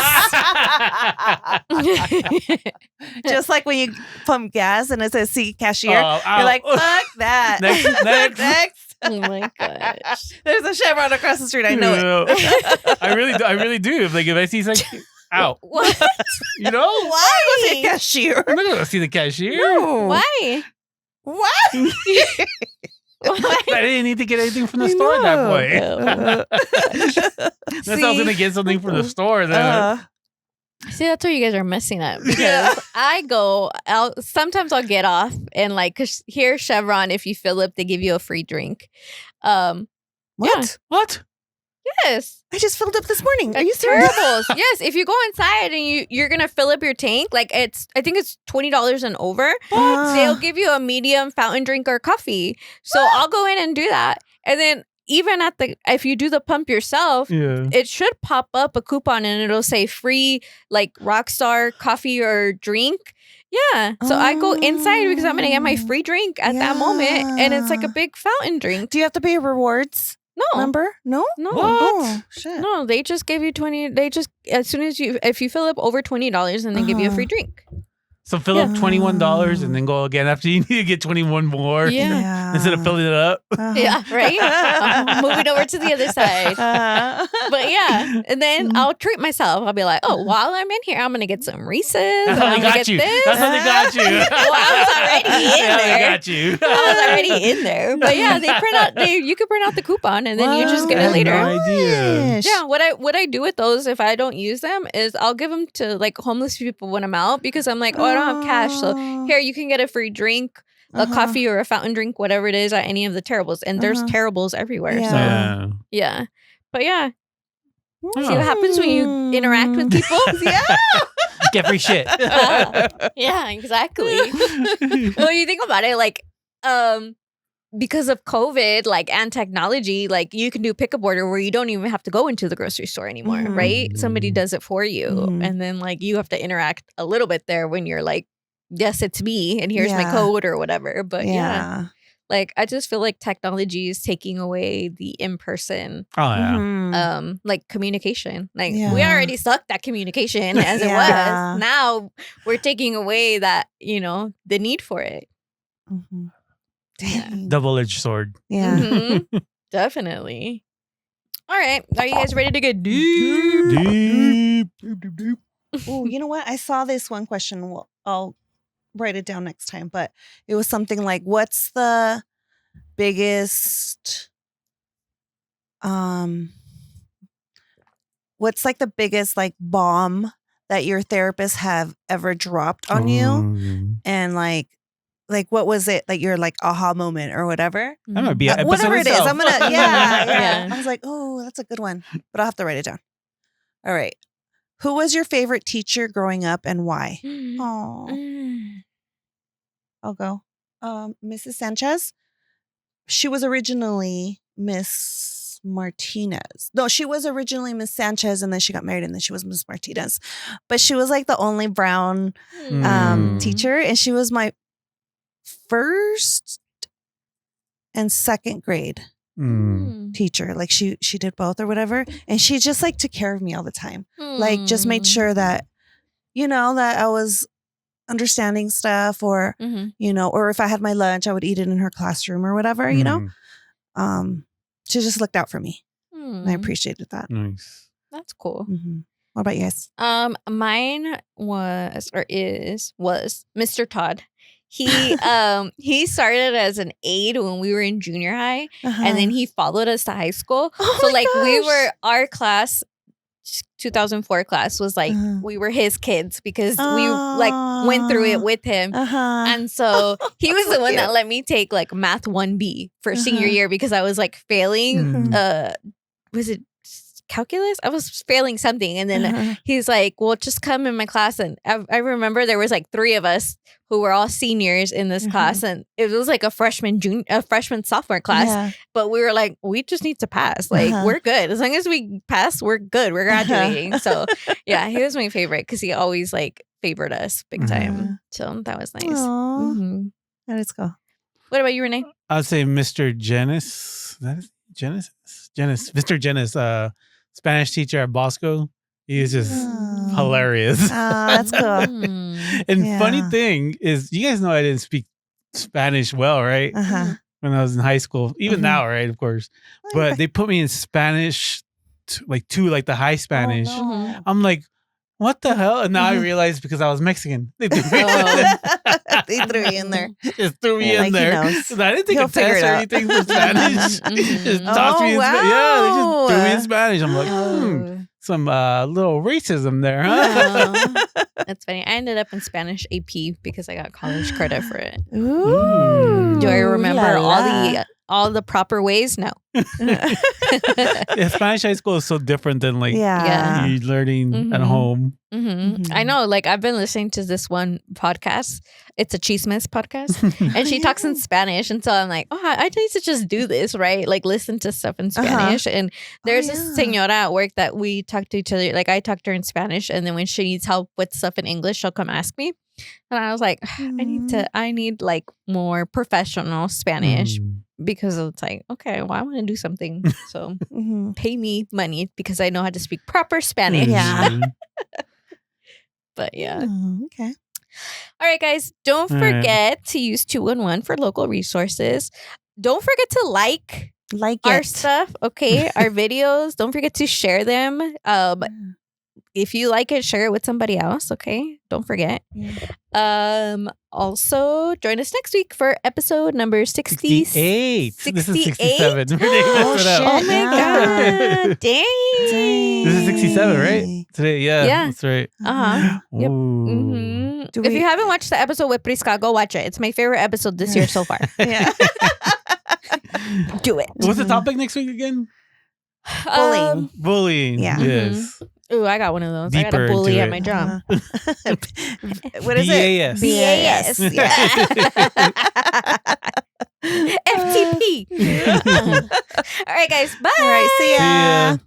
Just like when you pump gas and it says see cashier. Oh, ow. You're like, fuck that. Next. Next. Oh my gosh. There's a Chevron across the street. I know it. I really do. Like if I see something, ow. What? You know? Why? Go see a cashier. I'm not gonna see the cashier. No. Why? What? Why? I didn't need to get anything from the I store at that know. point. That's how I was gonna get something from the store. Then See, that's where you guys are messing up because I go out. Sometimes I'll get off and like, cause here Chevron, if you fill up, they give you a free drink. What? Yeah. what? Yes. I just filled up this morning. Are Like you serious? terribles. Yes. If you go inside and you're gonna fill up your tank, like I think it's $20 and over. They'll give you a medium fountain drink or coffee. So I'll go in and do that. And then even if you do the pump yourself, Yeah. it should pop up a coupon and it'll say free like Rockstar coffee or drink. Yeah. So I go inside because I'm gonna get my free drink at that moment. And it's like a Yeah. big fountain drink. Do you have to pay rewards? No. Number? No? No. What? Oh, shit. No, they just give you 20. They just, as soon as if you fill up over $20, then they give you a free drink. So fill up $21 and then go again after you need to get 21 more. Yeah. Instead of filling it up. Uh-huh. Yeah, right? I'm moving over to the other side. But yeah, and then I'll treat myself. I'll be like, oh, while I'm in here, I'm going to get some Reese's. That's how I'm they gonna got get you. this. That's how they got you. Well, I was already in Yeah, there. they got you. I was already in there. But yeah, you can print out the coupon and then you just get I it had later. no idea. Yeah, what I do with those if I don't use them is I'll give them to like homeless people when I'm out because I'm like, oh, I don't have cash, so here you can get a free drink, a coffee or a fountain drink, whatever it is at any of the terribles, and there's terribles everywhere. Yeah. So Yeah. yeah, but yeah, see Oh. what happens when you interact with people. Yeah. Get free shit. Yeah, exactly. Well, you think about it, like, because of COVID, like, and technology, like, you can do pickup order where you don't even have to go into the grocery store anymore, Mhm. right? Somebody does it for you, Mhm. and then like you have to interact a little bit there when you're like, yes, it's me, and here's my Yeah. code or whatever. But yeah, Yeah. like I just feel like technology is taking away the in person. Oh, yeah. Mhm. Like communication. Like we Yeah. already sucked at communication as it Yeah. was. Now we're taking away that, the need for it. Mhm. Yeah. Dang. Double-edged sword. Yeah. Mhm. Definitely. All right. Are you guys ready to get deep? Deep. Deep, deep, deep. Oh, you know what? I saw this one question. Well, I'll write it down next time. But it was something like, what's the biggest what's like the biggest like bomb that your therapist have ever dropped on you? Ooh. And like what was it? Like your like aha moment or whatever? That might be an episode Whatever it is. itself. I'm gonna yeah. Yeah. I was like, oh, that's a good one. But I'll have to write it down. All right. Who was your favorite teacher growing up and why? Oh, I'll go. Mrs. Sanchez. She was originally Miss Martinez. No, she was originally Miss Sanchez, and then she got married, and then she was Miss Martinez. But she was like the only brown teacher, and she was my first and second grade teacher. Like she did both or whatever, and she just like took care of me all the time. Like just made sure that that I was understanding stuff, or or if I had my lunch, I would eat it in her classroom or whatever. She just looked out for me, and I appreciated that. Nice. That's cool. What about you guys? Mine was Mr. Todd. He started as an aide when we were in junior high, and then he followed us to high school. Oh So my like we gosh. were our class 2004 class was like we were his kids because we like went through it with him. And so he was the one that let me take like math 1B for senior year because I was like failing. Was it calculus? I was failing something. And then he's like, well, just come in my class. And I remember there was like 3 of us who were all seniors in this class. And it was like a freshman sophomore class. But we were like, we just need to pass. Like, we're good. As long as we pass, we're good. We're graduating. So yeah, he was my favorite because he always like favored us big time. So that was nice. That is cool. What about you, Rene? I'd say Mr. Genis. That is Genis? Mr. Genis, Spanish teacher at Bosco. He is just hilarious. That's cool. And funny thing is, you guys know I didn't speak Spanish well, right? When I was in high school. Even now, right? Of course. But they put me in Spanish, like the high Spanish. I'm like, what the hell? And now I realize because I was Mexican. They threw me in there. Just threw me in there. I didn't take a test or anything for Spanish. Just tossed me in Spanish. Yeah, they just threw me in Spanish. I'm like, some little racism there, huh? That's funny. I ended up in Spanish AP because I got college credit for it. Ooh. Do I remember all the proper ways? No. Yeah, Spanish high school is so different than like you learning at home. I know. Like I've been listening to this one podcast. It's a Chismes podcast, and she talks in Spanish. And so I'm like, oh, I need to just do this, right? Like listen to stuff in Spanish. And there's this señora at work that we talk to each other. Like I talk to her in Spanish, and then when she needs help with stuff in English, she'll come ask me. And I was like, I need like more professional Spanish. Because it's like, okay, well, I want to do something. So pay me money because I know how to speak proper Spanish. Yeah. But yeah. Okay. All right, guys. Don't forget to use 211 for local resources. Don't forget to like our stuff. Okay. Our videos. Don't forget to share them. If you like it, share it with somebody else. Okay. Don't forget. Also, join us next week for episode number 68. 68. This is 67. Oh my God. Dang. This is 67, right? Today, yeah. That's right. Yep. If you haven't watched the episode with Prisca, go watch it. It's my favorite episode this year so far. Do it. What's the topic next week again? Bullying. Yeah. Yes. Ooh, I got one of those. Deeper I got a bully into at it. my job. What is it? BAS. FTP. All right, guys. Bye. All right. See ya.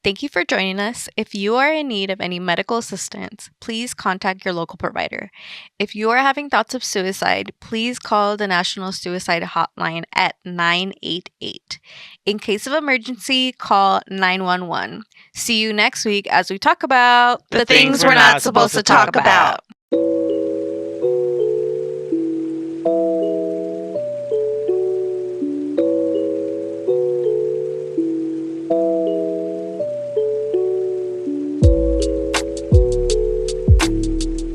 Thank you for joining us. If you are in need of any medical assistance, please contact your local provider. If you are having thoughts of suicide, please call the National Suicide Hotline at 988. In case of emergency, call 911. See you next week as we talk about the things we're not supposed to talk about.